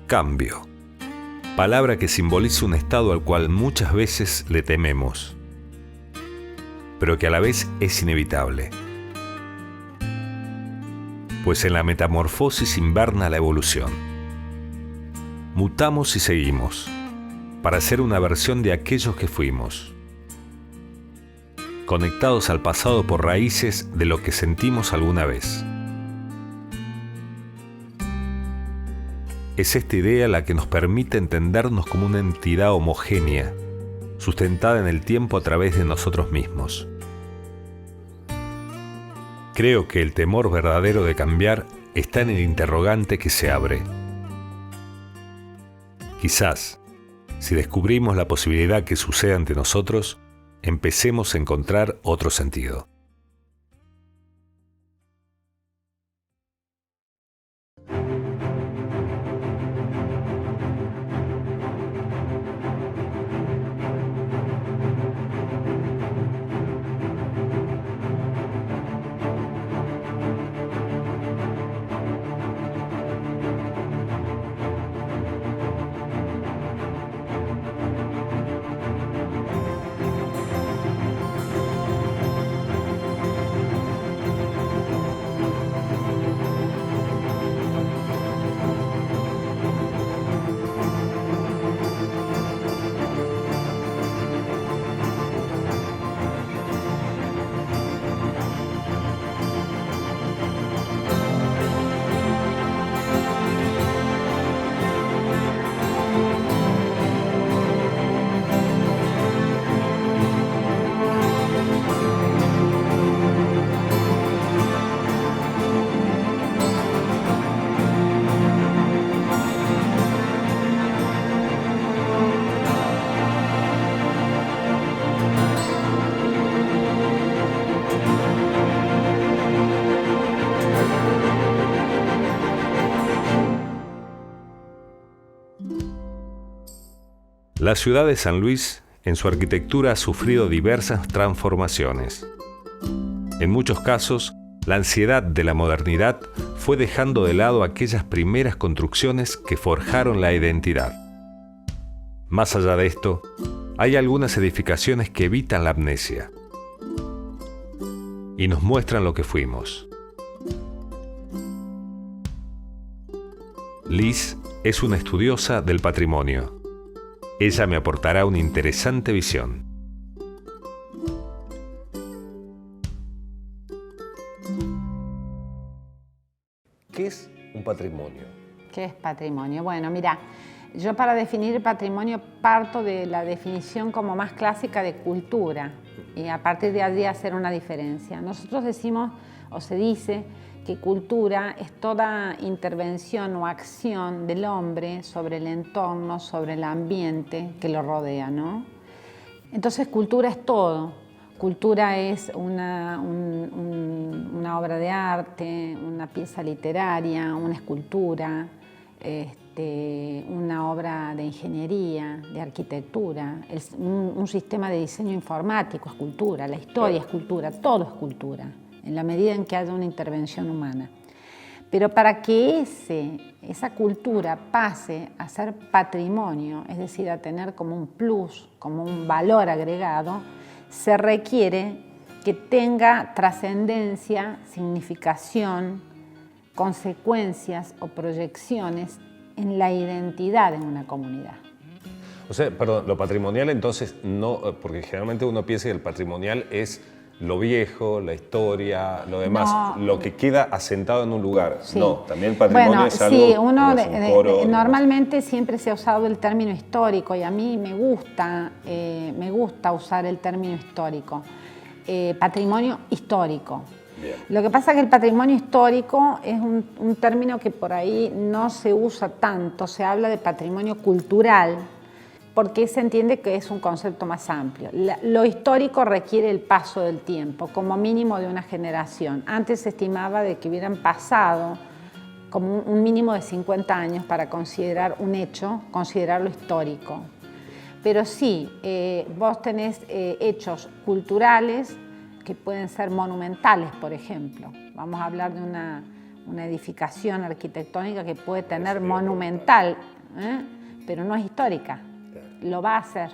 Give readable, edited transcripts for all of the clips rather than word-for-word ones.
Cambio. Palabra que simboliza un estado al cual muchas veces le tememos, pero que a la vez es inevitable. Pues en la metamorfosis inverna la evolución. Mutamos y seguimos, para ser una versión de aquellos que fuimos, conectados al pasado por raíces de lo que sentimos alguna vez. Es esta idea la que nos permite entendernos como una entidad homogénea, sustentada en el tiempo a través de nosotros mismos. Creo que el temor verdadero de cambiar está en el interrogante que se abre. Quizás, si descubrimos la posibilidad que suceda ante nosotros, empecemos a encontrar otro sentido. La ciudad de San Luis, en su arquitectura, ha sufrido diversas transformaciones. En muchos casos, la ansiedad de la modernidad fue dejando de lado aquellas primeras construcciones que forjaron la identidad. Más allá de esto, hay algunas edificaciones que evitan la amnesia y nos muestran lo que fuimos. Liz es una estudiosa del patrimonio. Ella me aportará una interesante visión. ¿Qué es un patrimonio? ¿Qué es patrimonio? Bueno, mira, yo para definir el patrimonio parto de la definición como más clásica de cultura y a partir de allí hacer una diferencia. Nosotros decimos, o se dice, que cultura es toda intervención o acción del hombre sobre el entorno, sobre el ambiente que lo rodea, ¿no? Entonces cultura es todo. Cultura es una obra de arte, una pieza literaria, una escultura, una obra de ingeniería, de arquitectura, un sistema de diseño informático es cultura, la historia es cultura, todo es cultura, en la medida en que haya una intervención humana. Pero para que esa cultura pase a ser patrimonio, es decir, a tener como un plus, como un valor agregado, se requiere que tenga trascendencia, significación, consecuencias o proyecciones en la identidad de una comunidad. O sea, perdón, lo patrimonial entonces no, porque generalmente uno piensa que el patrimonial es lo viejo, la historia, lo demás, no, lo que queda asentado en un lugar. Sí. No, también el patrimonio es algo... Sí, normalmente siempre se ha usado el término histórico y a mí me gusta usar el término histórico, patrimonio histórico. Bien. Lo que pasa es que el patrimonio histórico es un término que por ahí no se usa tanto, se habla de patrimonio cultural, porque se entiende que es un concepto más amplio. Lo histórico requiere el paso del tiempo, como mínimo de una generación. Antes se estimaba de que hubieran pasado como un mínimo de 50 años para considerar un hecho, considerarlo histórico. Pero sí, vos tenés hechos culturales que pueden ser monumentales, por ejemplo. Vamos a hablar de una edificación arquitectónica que puede tener monumental pero no es histórica. Lo va a hacer,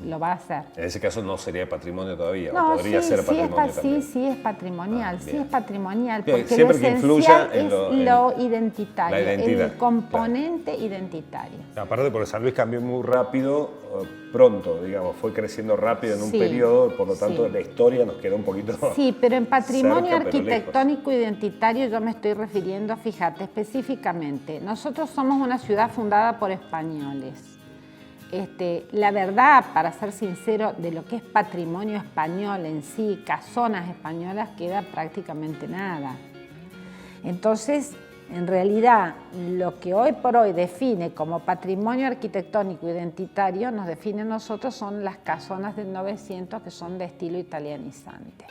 lo va a hacer. En ese caso no sería patrimonio todavía, No, o podría ser patrimonio también. Sí, es patrimonial, sí es patrimonial, Bien, porque siempre lo que esencial influya es lo identitario, la identidad, el componente identitario. Aparte porque San Luis cambió muy rápido, pronto, digamos, fue creciendo rápido en un periodo, por lo tanto la historia nos quedó un poquito Sí, pero en patrimonio cerca, pero arquitectónico identitario yo me estoy refiriendo, fíjate, específicamente, nosotros somos una ciudad fundada por españoles. La verdad, para ser sincero, de lo que es patrimonio español en sí, casonas españolas, queda prácticamente nada. Entonces, en realidad, lo que hoy por hoy define como patrimonio arquitectónico identitario, nos define a nosotros, son las casonas del 900 que son de estilo italianizante.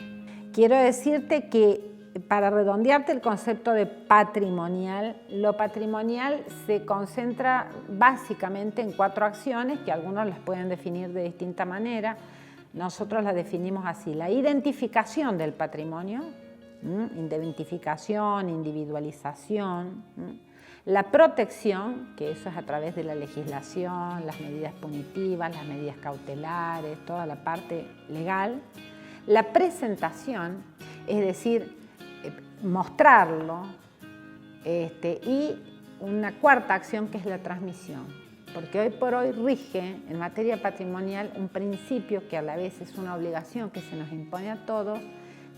Quiero decirte que, para redondearte el concepto de patrimonial, lo patrimonial se concentra básicamente en 4 acciones que algunos las pueden definir de distinta manera. Nosotros las definimos así: la identificación del patrimonio, identificación, individualización, la protección, que eso es a través de la legislación, las medidas punitivas, las medidas cautelares, toda la parte legal, la presentación, es decir, mostrarlo, y una 4ª acción que es la transmisión, porque hoy por hoy rige en materia patrimonial un principio que a la vez es una obligación que se nos impone a todos,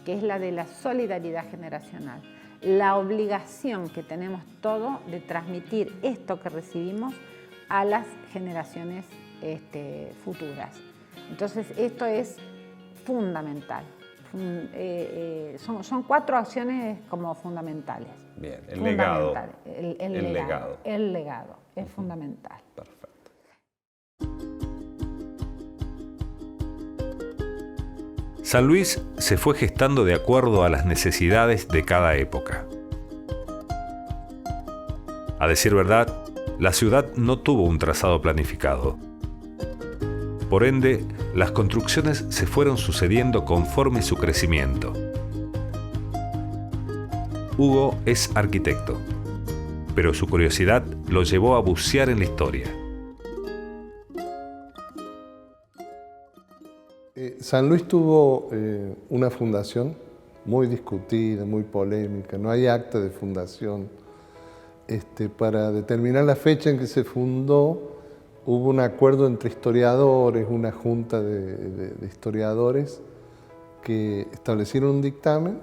que es la de la solidaridad generacional, la obligación que tenemos todos de transmitir esto que recibimos a las generaciones futuras. Entonces esto es fundamental. Son 4 acciones como fundamentales. Bien, el legado. El legado es fundamental. Perfecto. San Luis se fue gestando de acuerdo a las necesidades de cada época. A decir verdad, la ciudad no tuvo un trazado planificado. Por ende, las construcciones se fueron sucediendo conforme su crecimiento. Hugo es arquitecto, pero su curiosidad lo llevó a bucear en la historia. San Luis tuvo una fundación muy discutida, muy polémica. No hay acta de fundación. Para determinar la fecha en que se fundó, hubo un acuerdo entre historiadores, una junta de historiadores que establecieron un dictamen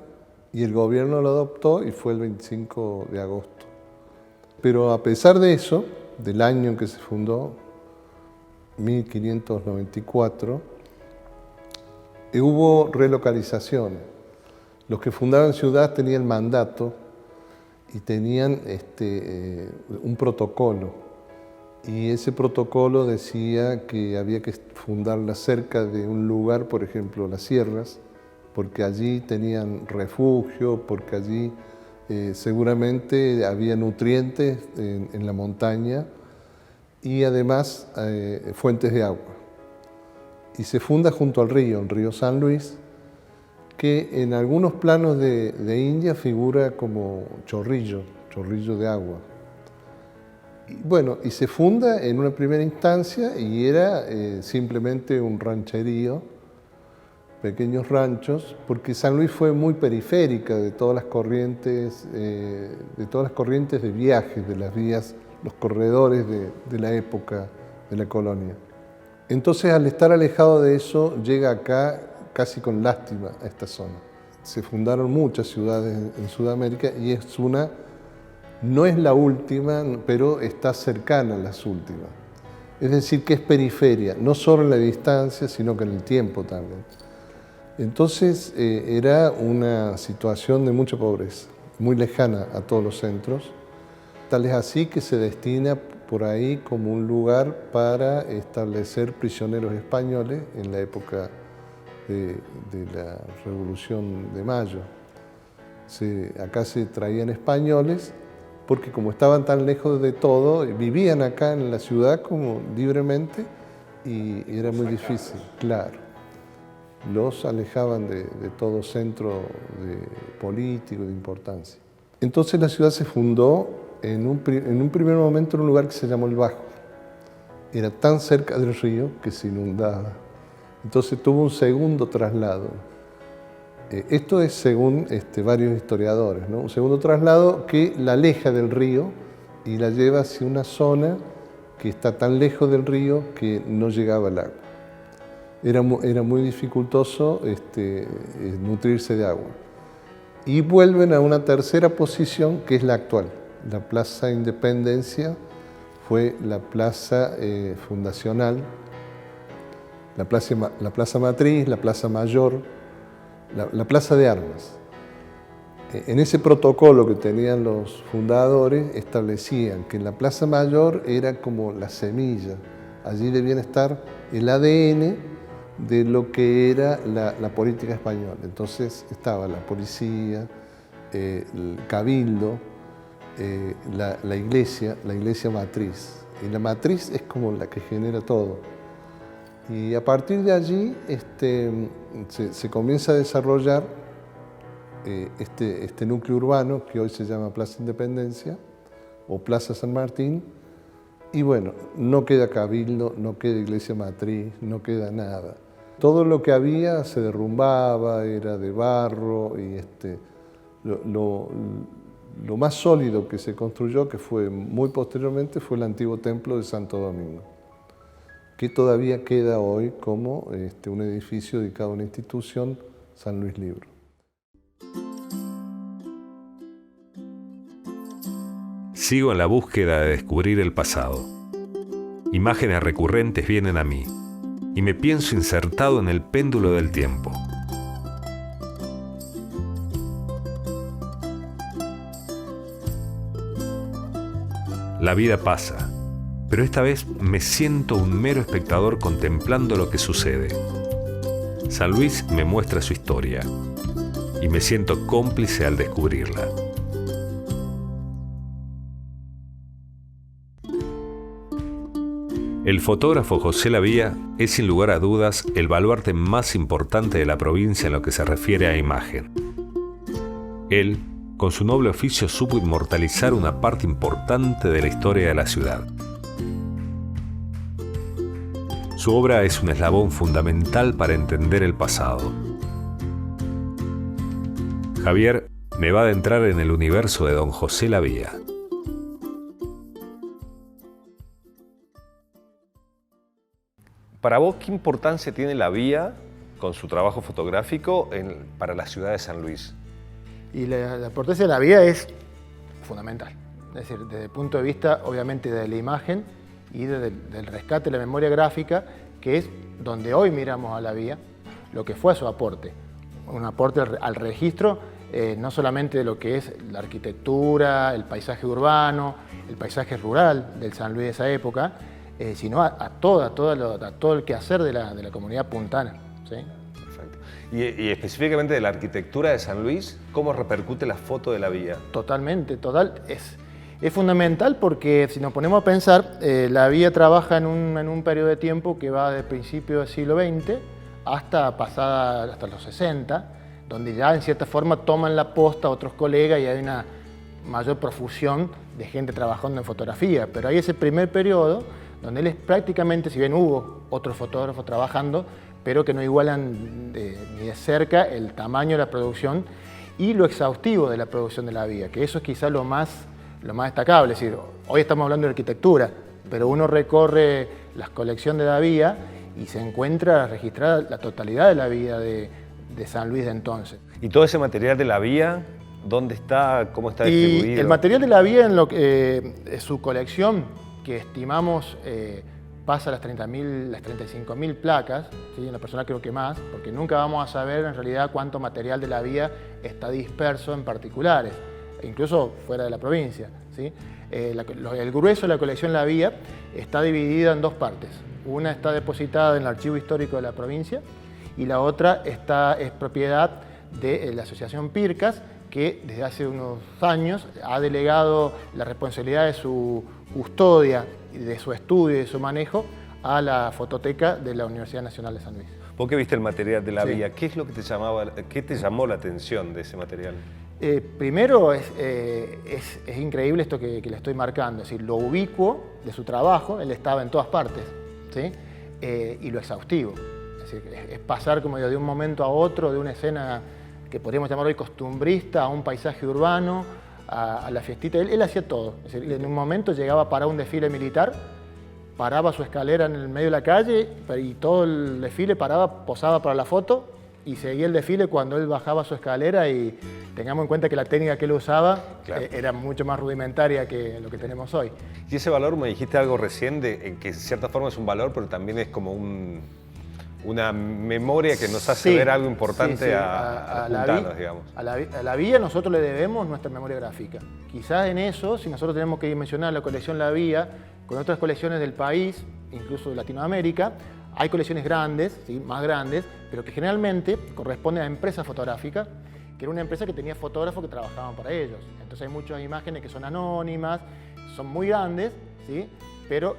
y el gobierno lo adoptó y fue el 25 de agosto. Pero a pesar de eso, del año en que se fundó, 1594, hubo relocalizaciones. Los que fundaban ciudad tenían mandato y tenían un protocolo. Y ese protocolo decía que había que fundarla cerca de un lugar, por ejemplo, las sierras, porque allí tenían refugio, porque allí seguramente había nutrientes en la montaña y además fuentes de agua. Y se funda junto al río, el río San Luis, que en algunos planos de India figura como chorrillo de agua. Y se funda en una primera instancia y era simplemente un rancherío, pequeños ranchos, porque San Luis fue muy periférica de todas las corrientes de viajes, de las vías, los corredores de la época de la colonia. Entonces, al estar alejado de eso, llega acá casi con lástima a esta zona. Se fundaron muchas ciudades en Sudamérica y no es la última, pero está cercana a las últimas. Es decir, que es periferia, no solo en la distancia, sino que en el tiempo también. Entonces, era una situación de mucha pobreza, muy lejana a todos los centros. Tal es así que se destina por ahí como un lugar para establecer prisioneros españoles en la época de la Revolución de Mayo. Acá se traían españoles porque como estaban tan lejos de todo, vivían acá en la ciudad como libremente y era muy difícil, claro. Los alejaban de todo centro político de importancia. Entonces la ciudad se fundó en un primer momento en un lugar que se llamó El Bajo. era tan cerca del río que se inundaba. Entonces tuvo un segundo traslado. Esto es según varios historiadores, ¿no? Un segundo traslado que la aleja del río y la lleva hacia una zona que está tan lejos del río que no llegaba al agua. Era muy dificultoso nutrirse de agua. Y vuelven a una tercera posición que es la actual. La Plaza Independencia fue la plaza fundacional, la plaza matriz, la plaza mayor, la plaza de armas. En ese protocolo que tenían los fundadores establecían que la plaza mayor era como la semilla. Allí debían estar el ADN de lo que era la política española. Entonces estaba la policía, el cabildo, la iglesia matriz. Y la matriz es como la que genera todo. Y a partir de allí se comienza a desarrollar este núcleo urbano que hoy se llama Plaza Independencia o Plaza San Martín. Y bueno, no queda cabildo, no queda iglesia matriz, no queda nada. Todo lo que había se derrumbaba, era de barro y lo más sólido que se construyó, que fue muy posteriormente, fue el antiguo templo de Santo Domingo, que todavía queda hoy como un edificio dedicado a una institución, San Luis Libro. Sigo en la búsqueda de descubrir el pasado. Imágenes recurrentes vienen a mí y me pienso insertado en el péndulo del tiempo. La vida pasa, pero esta vez me siento un mero espectador contemplando lo que sucede. San Luis me muestra su historia y me siento cómplice al descubrirla. El fotógrafo José Lavía es sin lugar a dudas el baluarte más importante de la provincia en lo que se refiere a imagen. Él, con su noble oficio, supo inmortalizar una parte importante de la historia de la ciudad. Su obra es un eslabón fundamental para entender el pasado. Javier me va a adentrar en el universo de don José Lavía. Para vos, ¿qué importancia tiene Lavía con su trabajo fotográfico para la ciudad de San Luis? Y la importancia de Lavía es fundamental. Es decir, desde el punto de vista, obviamente, de la imagen y del rescate de la memoria gráfica, que es donde hoy miramos a Lavía, lo que fue su aporte. Un aporte al registro, no solamente de lo que es la arquitectura, el paisaje urbano, el paisaje rural del San Luis de esa época, sino a todo el quehacer de la comunidad puntana, ¿sí? Perfecto. Y específicamente de la arquitectura de San Luis, ¿cómo repercute la foto de Lavía? Totalmente, es fundamental porque si nos ponemos a pensar, Lavía trabaja en un periodo de tiempo que va desde principios del siglo XX hasta los 60, donde ya en cierta forma toman la posta otros colegas y hay una mayor profusión de gente trabajando en fotografía. Pero hay ese primer periodo donde él es prácticamente, si bien hubo otros fotógrafos trabajando, pero que no igualan ni de cerca el tamaño de la producción y lo exhaustivo de la producción de Lavía, que eso es quizá lo más destacable. Es decir, hoy estamos hablando de arquitectura, pero uno recorre las colecciones de Lavía y se encuentra registrada la totalidad de la vida de San Luis de entonces. ¿Y todo ese material de Lavía, dónde está, cómo está distribuido? Y el material de Lavía en su colección, que estimamos pasa las 35.000 placas, ¿sí? En la persona creo que más, porque nunca vamos a saber en realidad cuánto material de Lavía está disperso en particulares, incluso fuera de la provincia, ¿sí? El grueso de la colección Lavía está dividida en dos partes. Una está depositada en el Archivo Histórico de la provincia y la otra es propiedad de la Asociación Pircas, que desde hace unos años ha delegado la responsabilidad de su custodia, de su estudio y de su manejo a la fototeca de la Universidad Nacional de San Luis. Vos que viste el material de Lavía, Sí. ¿qué es lo que qué te llamó la atención de ese material? Primero es increíble esto que le estoy marcando, es decir, lo ubicuo de su trabajo, él estaba en todas partes, ¿sí? Y lo exhaustivo. Es decir, es pasar, como digo, de un momento a otro, de una escena que podríamos llamar hoy costumbrista, a un paisaje urbano, a la fiestita. Él hacía todo. Es decir, en un momento llegaba para un desfile militar, paraba su escalera en el medio de la calle y todo el desfile posaba para la foto y seguía el desfile cuando él bajaba su escalera, y tengamos en cuenta que la técnica que él usaba era mucho más rudimentaria que lo que tenemos hoy. Y ese valor, me dijiste algo recién, en que de cierta forma es un valor, pero también es como una memoria que nos hace ver algo importante a juntarnos, digamos. A la Vía nosotros le debemos nuestra memoria gráfica. Quizás en eso, si nosotros tenemos que dimensionar la colección La Vía con otras colecciones del país, incluso de Latinoamérica, hay colecciones grandes, ¿sí? Más grandes, pero que generalmente corresponden a empresas fotográficas, que era una empresa que tenía fotógrafos que trabajaban para ellos. Entonces hay muchas imágenes que son anónimas, son muy grandes, ¿sí? Pero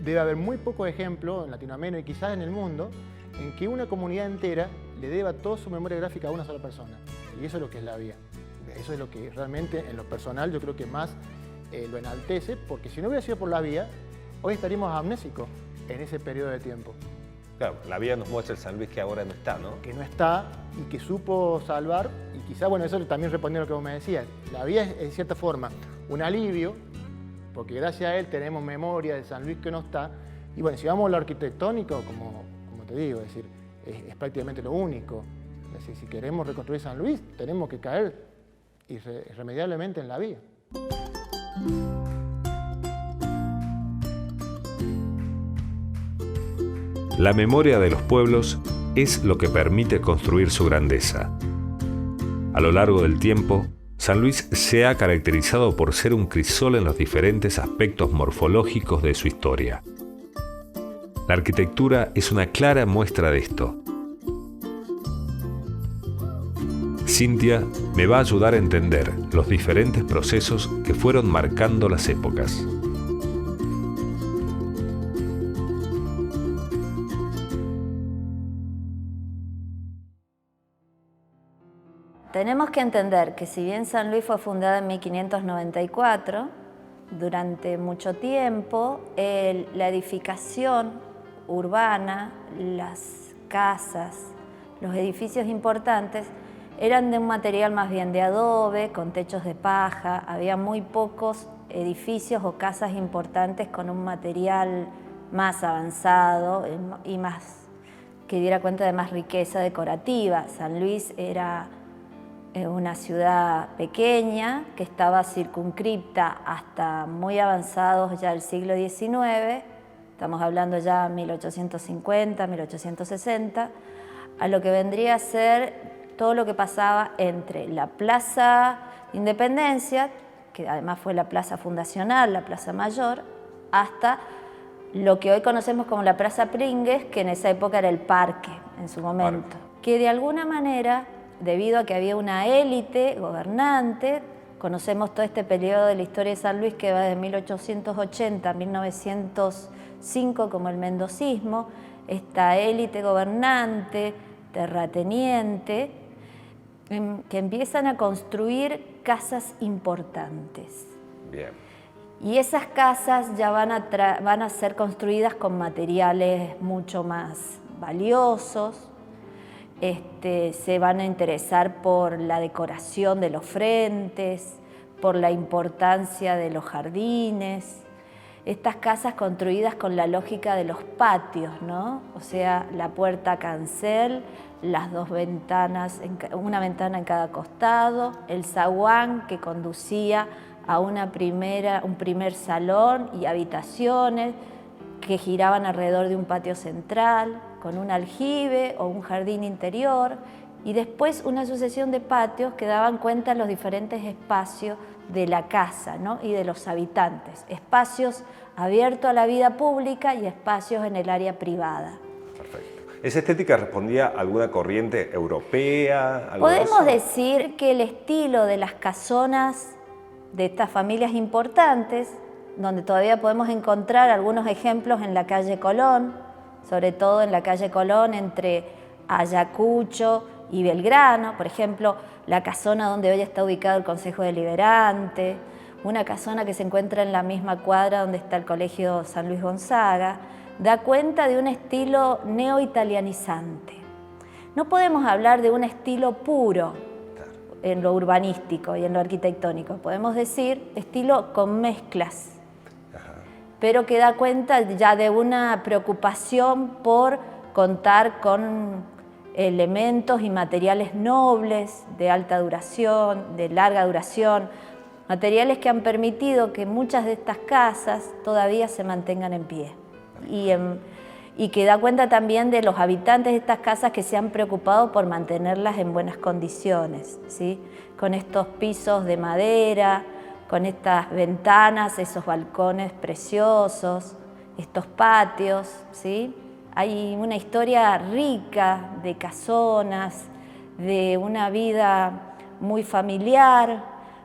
debe haber muy pocos ejemplos en Latinoamérica y quizás en el mundo en que una comunidad entera le deba toda su memoria gráfica a una sola persona. Y eso es lo que es La Vía. Eso es lo que realmente, en lo personal, yo creo que más lo enaltece, porque si no hubiera sido por La Vía, hoy estaríamos amnésicos en ese periodo de tiempo. Claro, La Vía nos muestra el San Luis que ahora no está, ¿no? Que no está y que supo salvar, y quizás, bueno, eso también respondiendo a lo que vos me decías. La Vía es, en cierta forma, un alivio, porque gracias a él tenemos memoria del San Luis que no está. Y bueno, si vamos a lo arquitectónico, como te digo, es decir, es prácticamente lo único. Es decir, si queremos reconstruir San Luis, tenemos que caer irremediablemente en La Vía. La memoria de los pueblos es lo que permite construir su grandeza. A lo largo del tiempo, San Luis se ha caracterizado por ser un crisol en los diferentes aspectos morfológicos de su historia. La arquitectura es una clara muestra de esto. Cintia me va a ayudar a entender los diferentes procesos que fueron marcando las épocas. Tenemos que entender que si bien San Luis fue fundada en 1594, durante mucho tiempo la edificación urbana, las casas, los edificios importantes eran de un material más bien de adobe, con techos de paja. Había muy pocos edificios o casas importantes con un material más avanzado y más que diera cuenta de más riqueza decorativa. San Luis era una ciudad pequeña que estaba circunscripta hasta muy avanzados ya el siglo XIX, estamos hablando ya 1850, 1860, a lo que vendría a ser todo lo que pasaba entre la Plaza Independencia, que además fue la plaza fundacional, la Plaza Mayor, hasta lo que hoy conocemos como la Plaza Pringles, que en esa época era el parque en su momento, que de alguna manera, debido a que había una élite gobernante, conocemos todo este periodo de la historia de San Luis que va de 1880 a 1905 como el mendocismo, esta élite gobernante, terrateniente, que empiezan a construir casas importantes. Bien. Y esas casas ya van a ser construidas con materiales mucho más valiosos. Se van a interesar por la decoración de los frentes, por la importancia de los jardines. Estas casas construidas con la lógica de los patios, ¿no? O sea, la puerta cancel, las dos ventanas, una ventana en cada costado, el zaguán que conducía a un primer salón y habitaciones que giraban alrededor de un patio central, con un aljibe o un jardín interior, y después una sucesión de patios que daban cuenta de los diferentes espacios de la casa, ¿no? Y de los habitantes, espacios abiertos a la vida pública y espacios en el área privada. Perfecto. ¿Esa estética respondía a alguna corriente europea? Podemos decir que el estilo de las casonas de estas familias importantes, donde todavía podemos encontrar algunos ejemplos en la calle Colón, sobre todo en la calle Colón entre Ayacucho y Belgrano, por ejemplo, la casona donde hoy está ubicado el Consejo Deliberante, una casona que se encuentra en la misma cuadra donde está el Colegio San Luis Gonzaga, da cuenta de un estilo neo-italianizante. No podemos hablar de un estilo puro en lo urbanístico y en lo arquitectónico, podemos decir estilo con mezclas, pero que da cuenta ya de una preocupación por contar con elementos y materiales nobles, de alta duración, de larga duración, materiales que han permitido que muchas de estas casas todavía se mantengan en pie. Y que da cuenta también de los habitantes de estas casas que se han preocupado por mantenerlas en buenas condiciones, ¿sí? Con estos pisos de madera, con estas ventanas, esos balcones preciosos, estos patios, ¿sí? Hay una historia rica de casonas, de una vida muy familiar,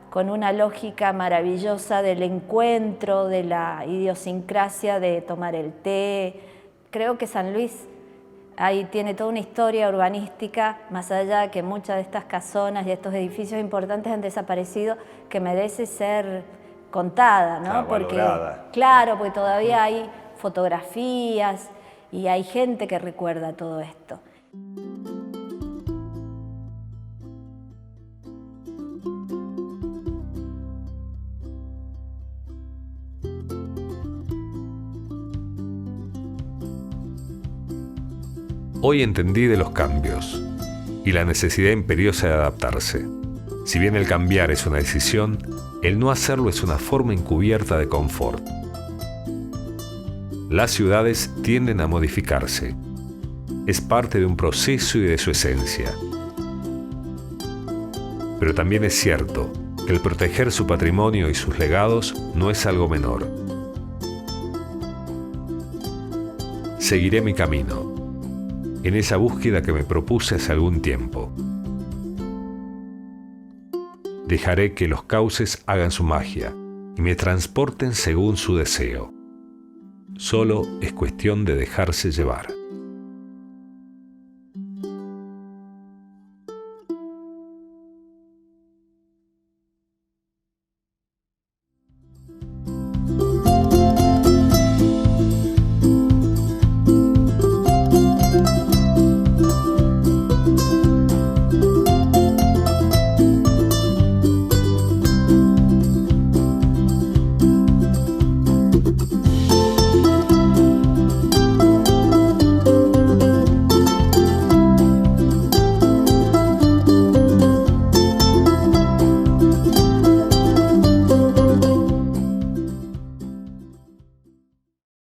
con una lógica maravillosa del encuentro, de la idiosincrasia de tomar el té. Creo que San Luis ahí tiene toda una historia urbanística, más allá de que muchas de estas casonas y estos edificios importantes han desaparecido, que merece ser contada, ¿no? Porque todavía hay fotografías y hay gente que recuerda todo esto. Hoy entendí de los cambios y la necesidad imperiosa de adaptarse. Si bien el cambiar es una decisión, el no hacerlo es una forma encubierta de confort. Las ciudades tienden a modificarse. Es parte de un proceso y de su esencia. Pero también es cierto que el proteger su patrimonio y sus legados no es algo menor. Seguiré mi camino, en esa búsqueda que me propuse hace algún tiempo. Dejaré que los cauces hagan su magia y me transporten según su deseo. Solo es cuestión de dejarse llevar.